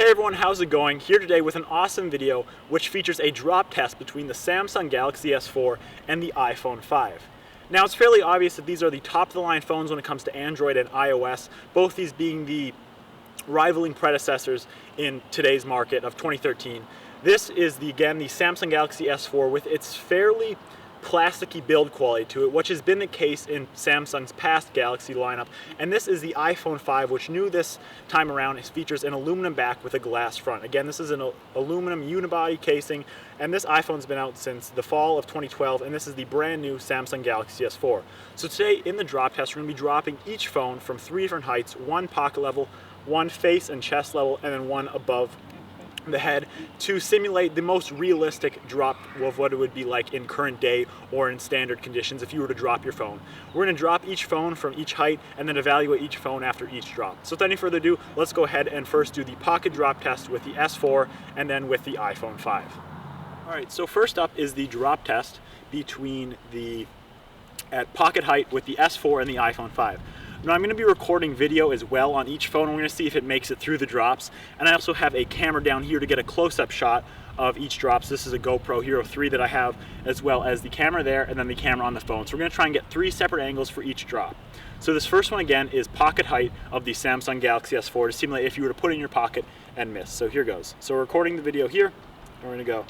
Hey everyone, how's it going? Here today with an awesome video which features a drop test between the Samsung Galaxy S4 and the iPhone 5. Now it's fairly obvious that these are the top of the line phones when it comes to Android and iOS, both these being the rivaling predecessors in today's market of 2013. This is again the Samsung Galaxy S4 with its fairly plasticky build quality to it, which has been the case in Samsung's past Galaxy lineup. And this is the iPhone 5, which new this time around features an aluminum back with a glass front. Again, this is an aluminum unibody casing, and this iPhone's been out since the fall of 2012, and this is the brand new Samsung Galaxy S4. So today in the drop test, we're going to be dropping each phone from 3 different heights: one pocket level, one face and chest level, and then one above the head, to simulate the most realistic drop of what it would be like in current day or in standard conditions if you were to drop your phone. We're going to drop each phone from each height and then evaluate each phone after each drop. So without any further ado, let's go ahead and first do the pocket drop test with the S4 and then with the iPhone 5. Alright, so first up is the drop test between at pocket height with the S4 and the iPhone 5. Now I'm going to be recording video as well on each phone. We're going to see if it makes it through the drops. And I also have a camera down here to get a close-up shot of each drop. So this is a GoPro Hero 3 that I have, as well as the camera there and then the camera on the phone. So we're going to try and get 3 separate angles for each drop. So this first one again is pocket height of the Samsung Galaxy S4 to simulate if you were to put it in your pocket and miss. So here goes. So we're recording the video here and we're going to go.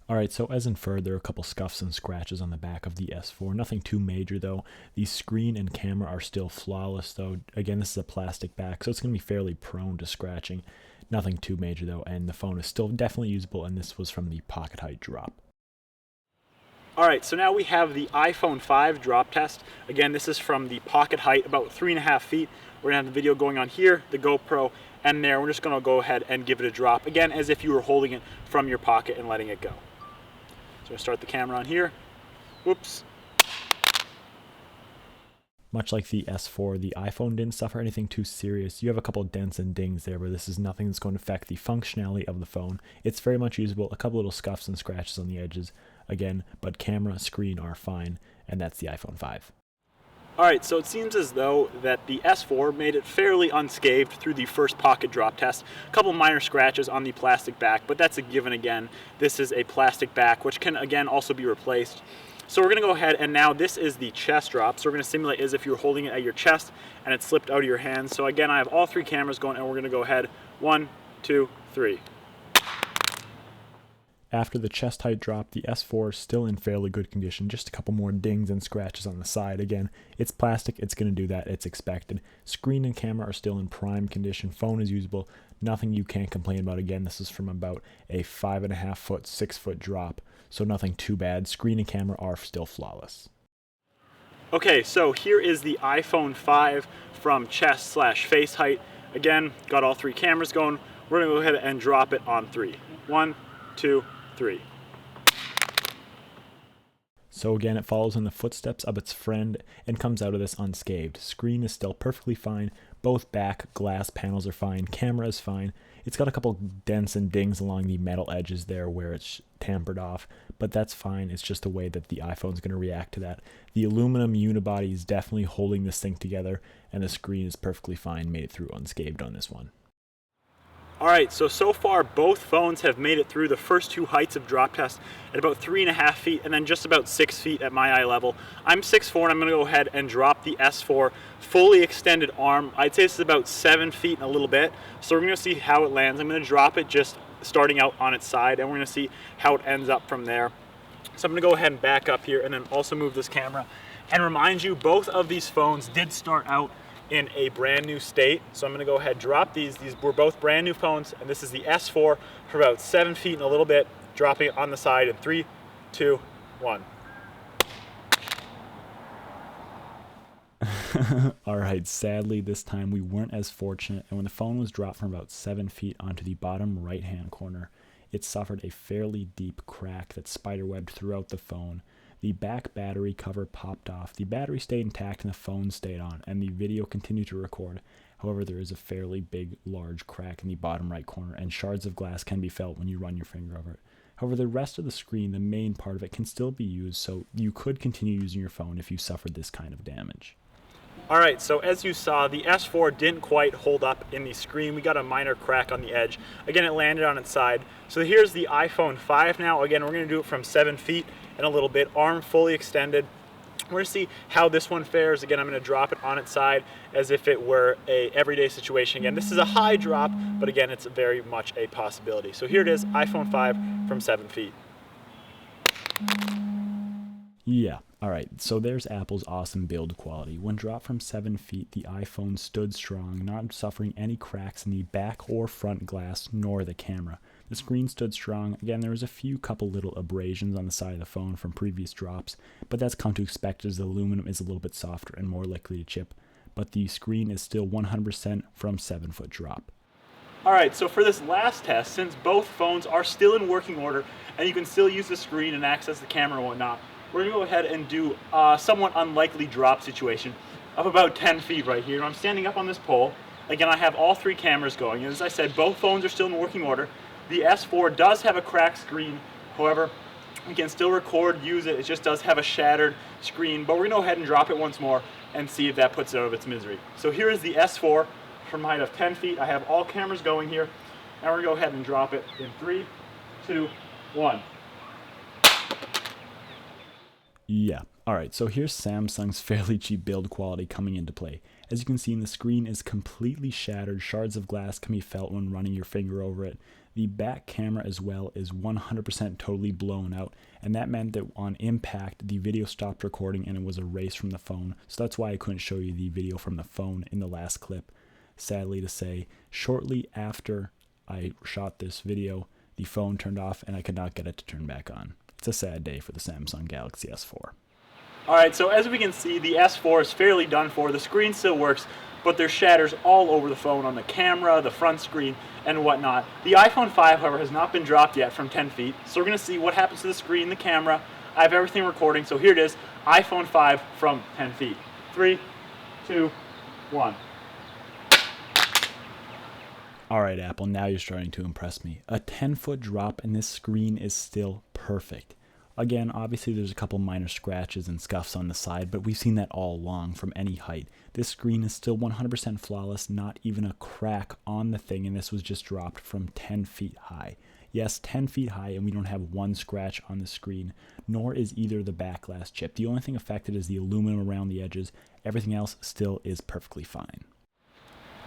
Alright, so as inferred, there are a couple scuffs and scratches on the back of the S4. Nothing too major though. The screen and camera are still flawless though. Again, this is a plastic back, so it's going to be fairly prone to scratching. Nothing too major though, and the phone is still definitely usable, and this was from the pocket height drop. Alright, so now we have the iPhone 5 drop test. Again, this is from the pocket height, about 3.5 feet. We're going to have the video going on here, the GoPro, and there. We're just going to go ahead and give it a drop. Again, as if you were holding it from your pocket and letting it go. So I'm going to start the camera on here. Whoops. Much like the S4, the iPhone didn't suffer anything too serious. You have a couple dents and dings there, but this is nothing that's going to affect the functionality of the phone. It's very much usable. A couple little scuffs and scratches on the edges, again, but camera, screen are fine, and that's the iPhone 5. Alright, so it seems as though that the S4 made it fairly unscathed through the first pocket drop test. A couple minor scratches on the plastic back, but that's a given again. This is a plastic back, which can again also be replaced. So we're going to go ahead, and now this is the chest drop. So we're going to simulate as if you were holding it at your chest and it slipped out of your hands. So again, I have all 3 cameras going, and we're going to go ahead. 1, 2, 3. After the chest height drop, the S4 is still in fairly good condition, just a couple more dings and scratches on the side. Again, it's plastic, it's going to do that, it's expected. Screen and camera are still in prime condition, phone is usable, nothing you can't complain about. Again, this is from about a 5.5 foot, 6 foot drop, so nothing too bad. Screen and camera are still flawless. Okay, so here is the iPhone 5 from chest/face height. Again, got all 3 cameras going. We're going to go ahead and drop it on 3. 1, 2, 3. So again, it follows in the footsteps of its friend and comes out of this unscathed. Screen is still perfectly fine. Both back glass panels are fine. Camera is fine. It's got a couple dents and dings along the metal edges there where it's tampered off, but that's fine. It's just the way that the iPhone's going to react to that. The aluminum unibody is definitely holding this thing together, and the screen is perfectly fine. Made it through unscathed on this one. Alright, so far both phones have made it through the first 2 heights of drop test at about 3.5 feet and then just about 6 feet at my eye level. I'm 6'4", and I'm going to go ahead and drop the S4 fully extended arm. I'd say this is about 7 feet and a little bit. So we're going to see how it lands. I'm going to drop it just starting out on its side, and we're going to see how it ends up from there. So I'm going to go ahead and back up here and then also move this camera and remind you both of these phones did start out in a brand new state. So I'm going to go ahead and drop these. These were both brand new phones, and this is the S4 for about 7 feet and a little bit, dropping it on the side in 3, 2, 1. Alright, sadly this time we weren't as fortunate, and when the phone was dropped from about 7 feet onto the bottom right hand corner, it suffered a fairly deep crack that spiderwebbed throughout the phone. The back battery cover popped off. The battery stayed intact and the phone stayed on, and the video continued to record. However, there is a fairly big, large crack in the bottom right corner, and shards of glass can be felt when you run your finger over it. However, the rest of the screen, the main part of it, can still be used, so you could continue using your phone if you suffered this kind of damage. Alright, so as you saw, the S4 didn't quite hold up in the screen. We got a minor crack on the edge. Again, it landed on its side. So here's the iPhone 5 now. Again, we're going to do it from 7 feet and a little bit, arm fully extended. We're going to see how this one fares. Again, I'm going to drop it on its side as if it were a everyday situation. Again, this is a high drop, but again, it's very much a possibility. So here it is, iPhone 5 from 7 feet. Yeah, alright, so there's Apple's awesome build quality. When dropped from 7 feet, the iPhone stood strong, not suffering any cracks in the back or front glass, nor the camera. The screen stood strong. Again, there was a couple little abrasions on the side of the phone from previous drops, but that's come to expect as the aluminum is a little bit softer and more likely to chip. But the screen is still 100% from 7-foot drop. Alright, so for this last test, since both phones are still in working order and you can still use the screen and access the camera and whatnot, we're going to go ahead and do a somewhat unlikely drop situation of about 10 feet right here. I'm standing up on this pole. Again, I have all 3 cameras going. And as I said, both phones are still in working order. The S4 does have a cracked screen. However, we can still record, use it. It just does have a shattered screen. But we're going to go ahead and drop it once more and see if that puts it out of its misery. So here is the S4 from a height of 10 feet. I have all cameras going here. And we're going to go ahead and drop it in 3, 2, 1. Yeah, alright, so here's Samsung's fairly cheap build quality coming into play. As you can see, the screen is completely shattered. Shards of glass can be felt when running your finger over it. The back camera as well is 100% totally blown out, and that meant that on impact, the video stopped recording and it was erased from the phone. So that's why I couldn't show you the video from the phone in the last clip. Sadly to say, shortly after I shot this video, the phone turned off and I could not get it to turn back on. It's a sad day for the Samsung Galaxy S4. Alright, so as we can see, the S4 is fairly done for. The screen still works, but there's shatters all over the phone on the camera, the front screen, and whatnot. The iPhone 5, however, has not been dropped yet from 10 feet, so we're going to see what happens to the screen, the camera. I have everything recording, so here it is, iPhone 5 from 10 feet. 3, 2, 1. Alright Apple, now you're starting to impress me. A 10-foot drop and this screen is still perfect. Again, obviously there's a couple minor scratches and scuffs on the side, but we've seen that all along from any height. This screen is still 100% flawless, not even a crack on the thing, and this was just dropped from 10 feet high. Yes, 10 feet high, and we don't have one scratch on the screen, nor is either the back glass chipped. The only thing affected is the aluminum around the edges. Everything else still is perfectly fine.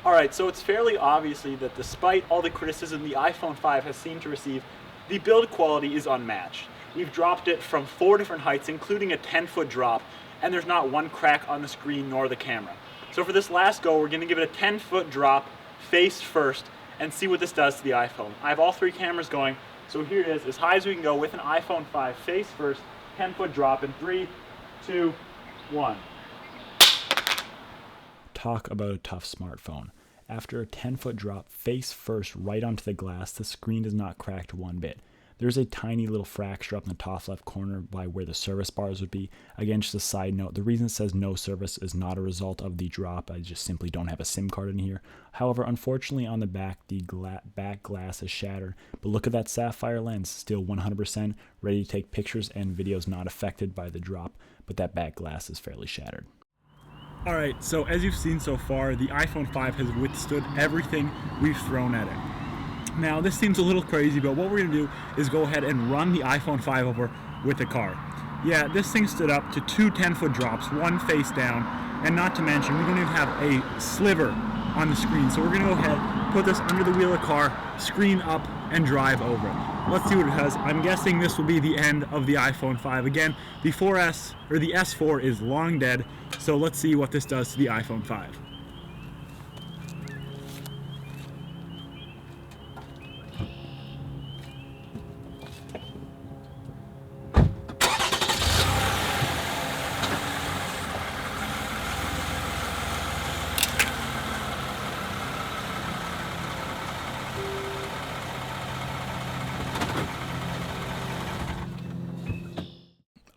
Alright, so it's fairly obviously that despite all the criticism the iPhone 5 has seemed to receive, the build quality is unmatched. We've dropped it from 4 different heights, including a 10-foot drop, and there's not one crack on the screen nor the camera. So for this last go, we're going to give it a 10-foot drop, face first, and see what this does to the iPhone. I have all 3 cameras going, so here it is, as high as we can go with an iPhone 5, face first, 10-foot drop in 3, 2, 1. Talk about a tough smartphone. After a 10-foot drop face first right onto the glass, the screen does not crack one bit. There's a tiny little fracture up in the top left corner by where the service bars would be. Again, just a side note, the reason it says no service is not a result of the drop. I just simply don't have a SIM card in here. However, unfortunately on the back, the back glass is shattered. But look at that sapphire lens, still 100% ready to take pictures and videos, not affected by the drop. But that back glass is fairly shattered. Alright, so as you've seen so far, the iPhone 5 has withstood everything we've thrown at it. Now, this seems a little crazy, but what we're going to do is go ahead and run the iPhone 5 over with the car. Yeah, this thing stood up to 2 10-foot drops, one face down, and not to mention, we don't even have a sliver on the screen. So we're going to go ahead, put this under the wheel of the car, screen up, and drive over it. Let's see what it does. I'm guessing this will be the end of the iPhone 5. Again, the 4S, or the S4 is long dead, so let's see what this does to the iPhone 5.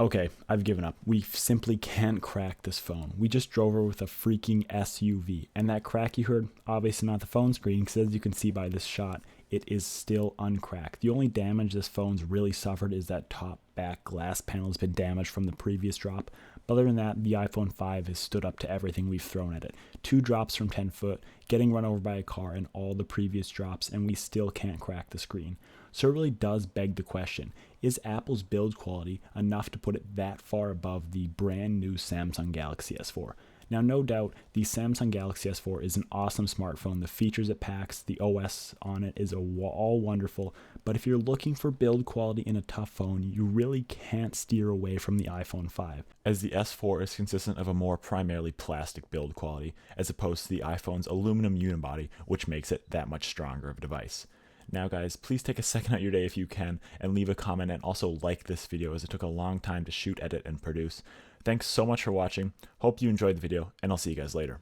Okay, I've given up. We simply can't crack this phone. We just drove her with a freaking SUV. And that crack you heard, obviously not the phone screen, because as you can see by this shot, it is still uncracked. The only damage this phone's really suffered is that top back glass panel has been damaged from the previous drop. But other than that, the iPhone 5 has stood up to everything we've thrown at it. 2 drops from 10 foot, getting run over by a car, and all the previous drops, and we still can't crack the screen. So it really does beg the question, is Apple's build quality enough to put it that far above the brand new Samsung Galaxy S4? Now, no doubt, the Samsung Galaxy S4 is an awesome smartphone. The features it packs, the OS on it is all wonderful. But if you're looking for build quality in a tough phone, you really can't steer away from the iPhone 5. As the S4 is consistent of a more primarily plastic build quality, as opposed to the iPhone's aluminum unibody, which makes it that much stronger of a device. Now guys, please take a second out your day if you can and leave a comment, and also like this video as it took a long time to shoot, edit, and produce. Thanks so much for watching. Hope you enjoyed the video, and I'll see you guys later.